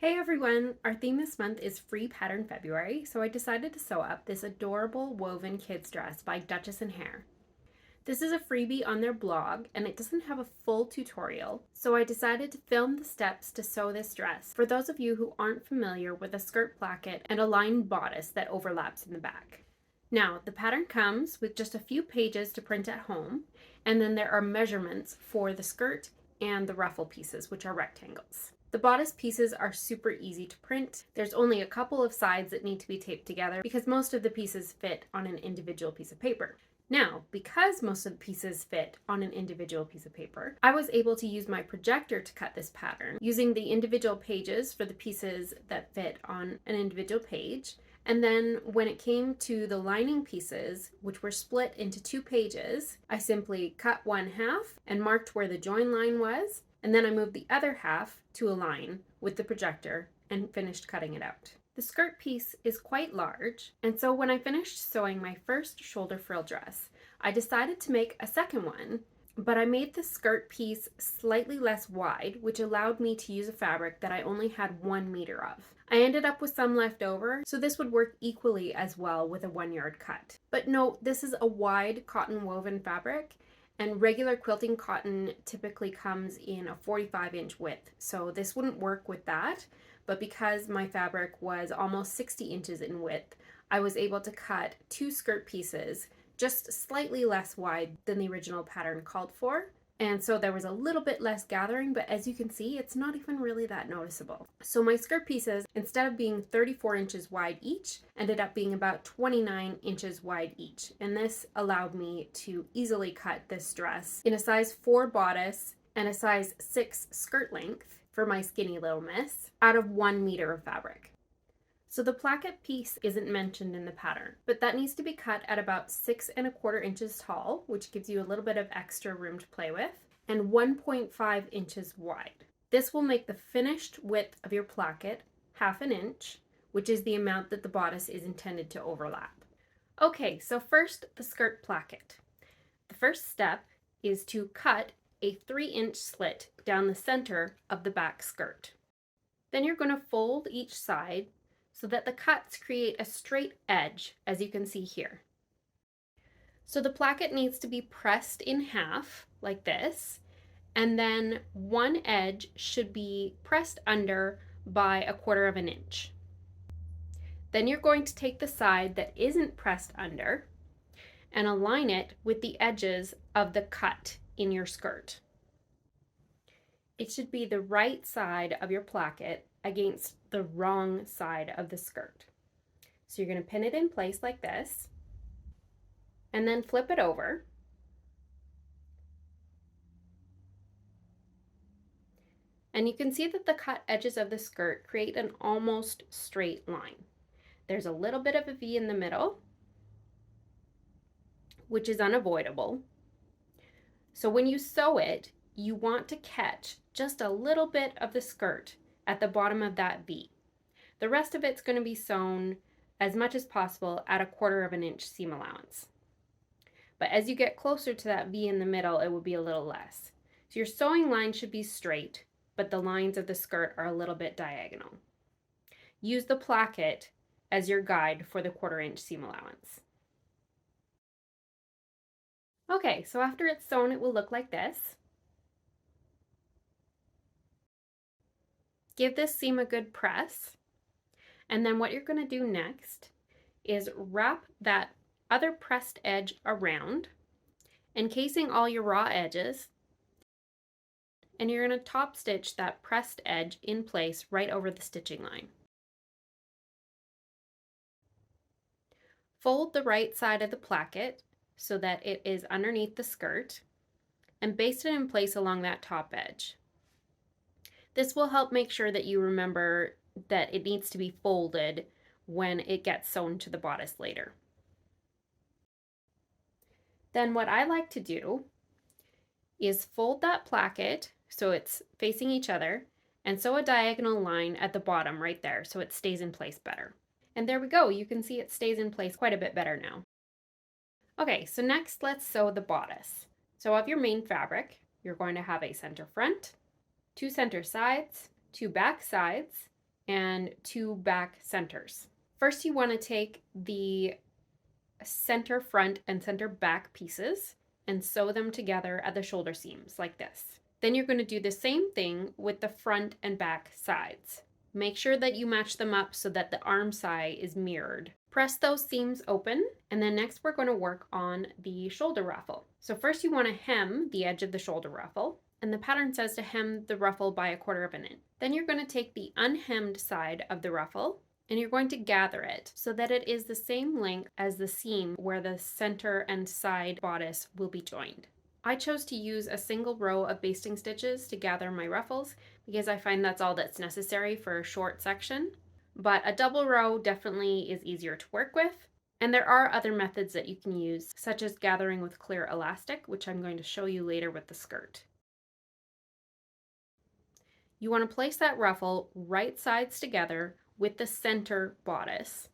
Hey everyone! Our theme this month is Free Pattern February, so I decided to sew up this adorable woven kids dress by Duchess and Hare. This is a freebie on their blog and it doesn't have a full tutorial, so I decided to film the steps to sew this dress for those of you who aren't familiar with a skirt placket and a lined bodice that overlaps in the back. Now, the pattern comes with just a few pages to print at home, and then there are measurements for the skirt and the ruffle pieces, which are rectangles. The bodice pieces are super easy to print. There's only a couple of sides that need to be taped together because most of the pieces fit on an individual piece of paper. Now, because most of the pieces fit on an individual piece of paper, I was able to use my projector to cut this pattern using the individual pages for the pieces that fit on an individual page. And then when it came to the lining pieces, which were split into two pages, I simply cut one half and marked where the join line was, and then I moved the other half to align with the projector and finished cutting it out. The skirt piece is quite large, and so when I finished sewing my first shoulder frill dress, I decided to make a second one, but I made the skirt piece slightly less wide, which allowed me to use a fabric that I only had 1 meter of. I ended up with some left over, so this would work equally as well with a 1-yard cut. But note, this is a wide cotton woven fabric, and regular quilting cotton typically comes in a 45-inch width, so this wouldn't work with that. But because my fabric was almost 60 inches in width, I was able to cut 2 skirt pieces just slightly less wide than the original pattern called for. And so there was a little bit less gathering, but as you can see, it's not even really that noticeable. So my skirt pieces, instead of being 34 inches wide each, ended up being about 29 inches wide each. And this allowed me to easily cut this dress in a size 4 bodice and a size 6 skirt length for my skinny little miss out of 1 meter of fabric. So the placket piece isn't mentioned in the pattern, but that needs to be cut at about 6¼ inches tall, which gives you a little bit of extra room to play with, and 1.5 inches wide. This will make the finished width of your placket 1/2 inch, which is the amount that the bodice is intended to overlap. Okay, so first the skirt placket. The first step is to cut a 3-inch slit down the center of the back skirt. Then you're going to fold each side so that the cuts create a straight edge, as you can see here. So the placket needs to be pressed in half, like this, and then one edge should be pressed under by 1/4 inch. Then you're going to take the side that isn't pressed under and align it with the edges of the cut in your skirt. It should be the right side of your placket against the wrong side of the skirt. So you're going to pin it in place like this, and then flip it over. And you can see that the cut edges of the skirt create an almost straight line. There's a little bit of a V in the middle, which is unavoidable. So when you sew it, you want to catch just a little bit of the skirt at the bottom of that V. The rest of it's going to be sewn as much as possible at 1/4 inch seam allowance. But as you get closer to that V in the middle, it will be a little less. So your sewing line should be straight, but the lines of the skirt are a little bit diagonal. Use the placket as your guide for the 1/4 inch seam allowance. Okay, so after it's sewn, it will look like this. Give this seam a good press. And then what you're going to do next is wrap that other pressed edge around, encasing all your raw edges, and you're going to top stitch that pressed edge in place right over the stitching line. Fold the right side of the placket so that it is underneath the skirt and baste it in place along that top edge. This will help make sure that you remember that it needs to be folded when it gets sewn to the bodice later. Then what I like to do is fold that placket so it's facing each other and sew a diagonal line at the bottom right there so it stays in place better. And there we go, you can see it stays in place quite a bit better now. Okay, so next let's sew the bodice. So of your main fabric, you're going to have a center front, 2 center sides, 2 back sides, and 2 back centers. First, you want to take the center front and center back pieces and sew them together at the shoulder seams like this. Then you're going to do the same thing with the front and back sides. Make sure that you match them up so that the arm side is mirrored. Press those seams open, and then next we're going to work on the shoulder ruffle. So first you want to hem the edge of the shoulder ruffle, and the pattern says to hem the ruffle by 1/4 of an inch. Then you're going to take the unhemmed side of the ruffle and you're going to gather it so that it is the same length as the seam where the center and side bodice will be joined. I chose to use a single row of basting stitches to gather my ruffles because I find that's all that's necessary for a short section, but a double row definitely is easier to work with. And there are other methods that you can use, such as gathering with clear elastic, which I'm going to show you later with the skirt. You want to place that ruffle right sides together with the center bodice.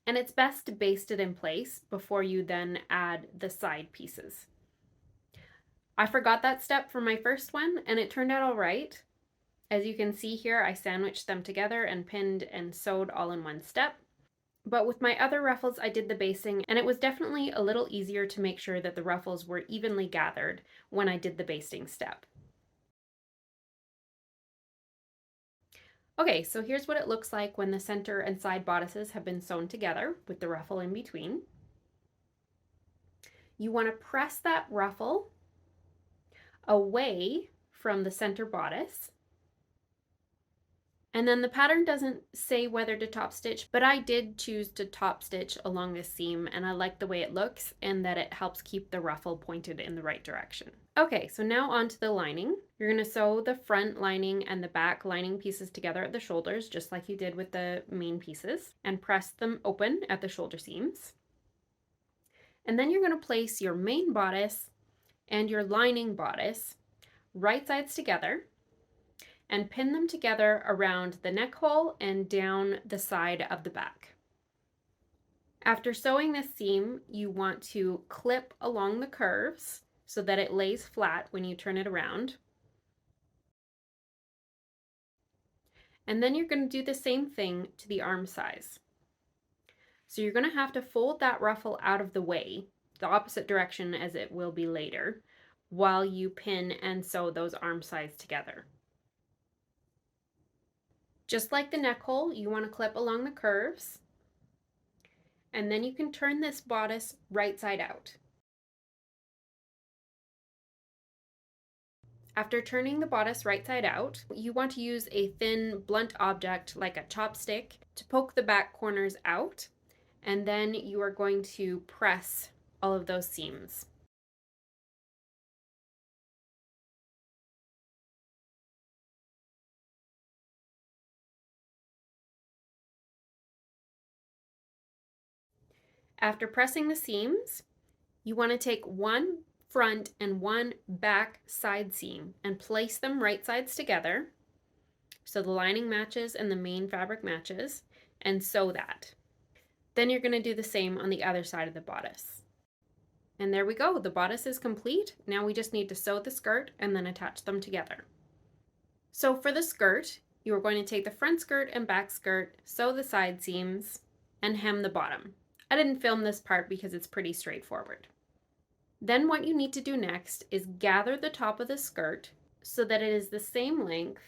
And it's best to baste it in place before you then add the side pieces. I forgot that step for my first one and it turned out all right. As you can see here, I sandwiched them together and pinned and sewed all in one step. But with my other ruffles, I did the basting and it was definitely a little easier to make sure that the ruffles were evenly gathered when I did the basting step. Okay, so here's what it looks like when the center and side bodices have been sewn together with the ruffle in between. You want to press that ruffle away from the center bodice. And then the pattern doesn't say whether to top stitch, but I did choose to top stitch along this seam and I like the way it looks and that it helps keep the ruffle pointed in the right direction. Okay, so now onto the lining. You're going to sew the front lining and the back lining pieces together at the shoulders, just like you did with the main pieces, and press them open at the shoulder seams. And then you're going to place your main bodice and your lining bodice right sides together and pin them together around the neck hole and down the side of the back. After sewing this seam, you want to clip along the curves so that it lays flat when you turn it around. And then you're going to do the same thing to the arm size. So you're going to have to fold that ruffle out of the way, the opposite direction as it will be later, while you pin and sew those arm sides together. Just like the neck hole, you want to clip along the curves, and then you can turn this bodice right side out. After turning the bodice right side out, you want to use a thin, blunt object like a chopstick to poke the back corners out, and then you are going to press all of those seams. After pressing the seams, you want to take one front and one back side seam and place them right sides together so the lining matches and the main fabric matches, and sew that. Then you're going to do the same on the other side of the bodice. And there we go, the bodice is complete. Now we just need to sew the skirt and then attach them together. So for the skirt, you are going to take the front skirt and back skirt, sew the side seams, and hem the bottom. I didn't film this part because it's pretty straightforward. Then what you need to do next is gather the top of the skirt so that it is the same length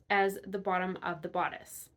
as the bottom of the bodice.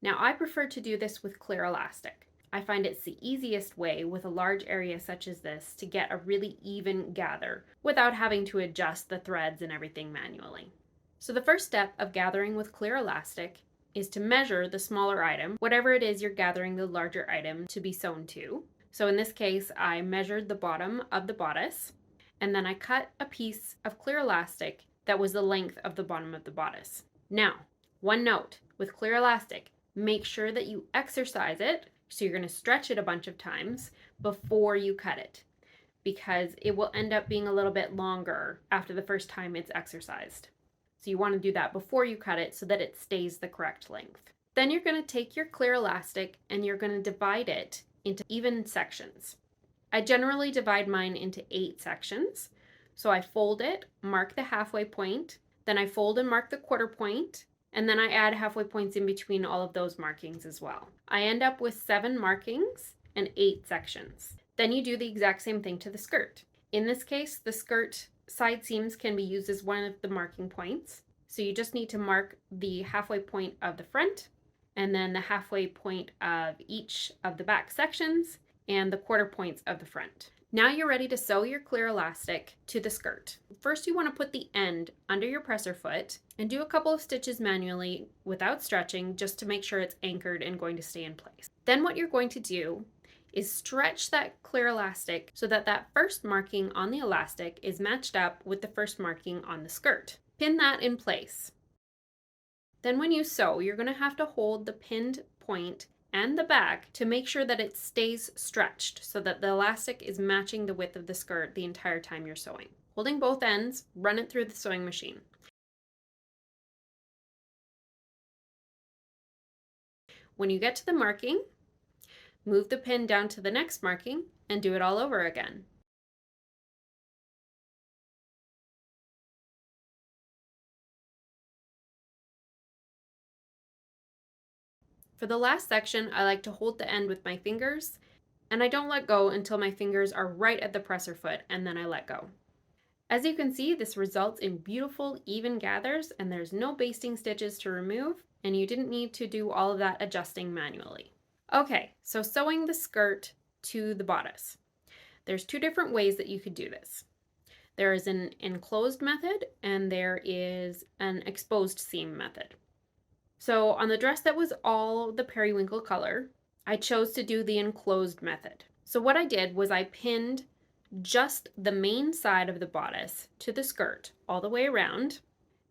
Now I prefer to do this with clear elastic. I find it's the easiest way with a large area such as this to get a really even gather without having to adjust the threads and everything manually. So the first step of gathering with clear elastic is to measure the smaller item, whatever it is you're gathering the larger item to be sewn to. So in this case, I measured the bottom of the bodice, and then I cut a piece of clear elastic that was the length of the bottom of the bodice. Now, one note, with clear elastic, make sure that you exercise it, so you're going to stretch it a bunch of times before you cut it, because it will end up being a little bit longer after the first time it's exercised. So you want to do that before you cut it so that it stays the correct length. Then you're going to take your clear elastic and you're going to divide it into even sections. I generally divide mine into 8 sections. So I fold it, mark the halfway point, Then I fold and mark the quarter point, and then I add halfway points in between all of those markings as well. I end up with 7 markings and 8 sections. Then you do the exact same thing to the skirt. In this case, the skirt side seams can be used as one of the marking points. So you just need to mark the halfway point of the front, and then the halfway point of each of the back sections, and the quarter points of the front. Now you're ready to sew your clear elastic to the skirt. First, you want to put the end under your presser foot and do a couple of stitches manually without stretching, just to make sure it's anchored and going to stay in place. Then what you're going to do is stretch that clear elastic so that that first marking on the elastic is matched up with the first marking on the skirt. Pin that in place. Then when you sew, you're going to have to hold the pinned point and the back to make sure that it stays stretched so that the elastic is matching the width of the skirt the entire time you're sewing. Holding both ends, run it through the sewing machine. When you get to the marking, move the pin down to the next marking and do it all over again. For the last section, I like to hold the end with my fingers, and I don't let go until my fingers are right at the presser foot, and then I let go. As you can see, this results in beautiful even gathers, and there's no basting stitches to remove, and you didn't need to do all of that adjusting manually. Okay, so sewing the skirt to the bodice. There's 2 different ways that you could do this. There is an enclosed method, and there is an exposed seam method. So on the dress that was all the periwinkle color, I chose to do the enclosed method. So what I did was I pinned just the main side of the bodice to the skirt all the way around,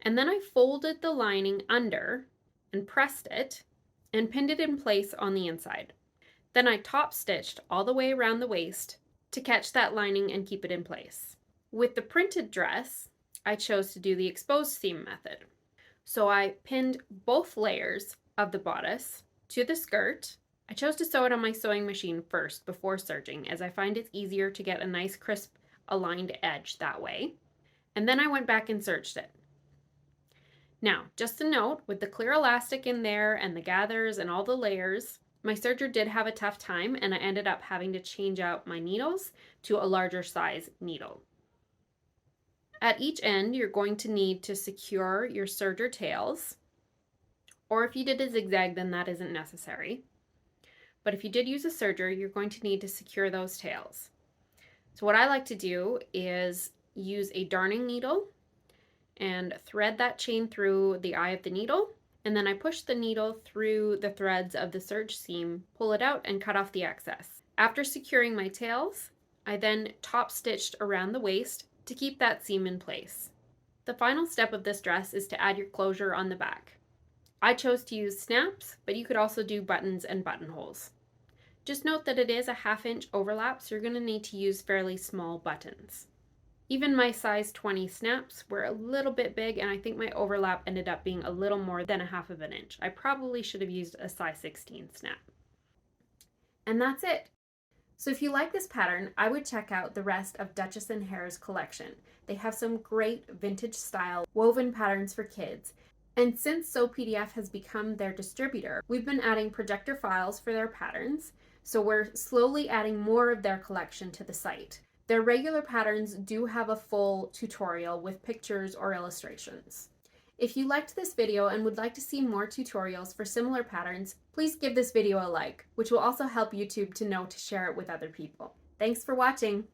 and then I folded the lining under and pressed it and pinned it in place on the inside. Then I top stitched all the way around the waist to catch that lining and keep it in place. With the printed dress, I chose to do the exposed seam method. So I pinned both layers of the bodice to the skirt. I chose to sew it on my sewing machine first before serging, as I find it's easier to get a nice crisp aligned edge that way. And then I went back and serged it. Now, just a note, with the clear elastic in there and the gathers and all the layers, my serger did have a tough time, and I ended up having to change out my needles to a larger size needle. At each end, you're going to need to secure your serger tails, or if you did a zigzag, then that isn't necessary. But if you did use a serger, you're going to need to secure those tails. So what I like to do is use a darning needle and thread that chain through the eye of the needle, and then I push the needle through the threads of the serge seam, pull it out, and cut off the excess. After securing my tails, I then top stitched around the waist to keep that seam in place. The final step of this dress is to add your closure on the back. I chose to use snaps, but you could also do buttons and buttonholes. Just note that it is a 1/2 inch overlap, so you're going to need to use fairly small buttons. Even my size 20 snaps were a little bit big, and I think my overlap ended up being a little more than a 1/2 inch. I probably should have used a size 16 snap. And that's it. So if you like this pattern, I would check out the rest of Duchess & Hare's collection. They have some great vintage style woven patterns for kids. And since Sew PDF has become their distributor, we've been adding projector files for their patterns, so we're slowly adding more of their collection to the site. Their regular patterns do have a full tutorial with pictures or illustrations. If you liked this video and would like to see more tutorials for similar patterns, please give this video a like, which will also help YouTube to know to share it with other people. Thanks for watching!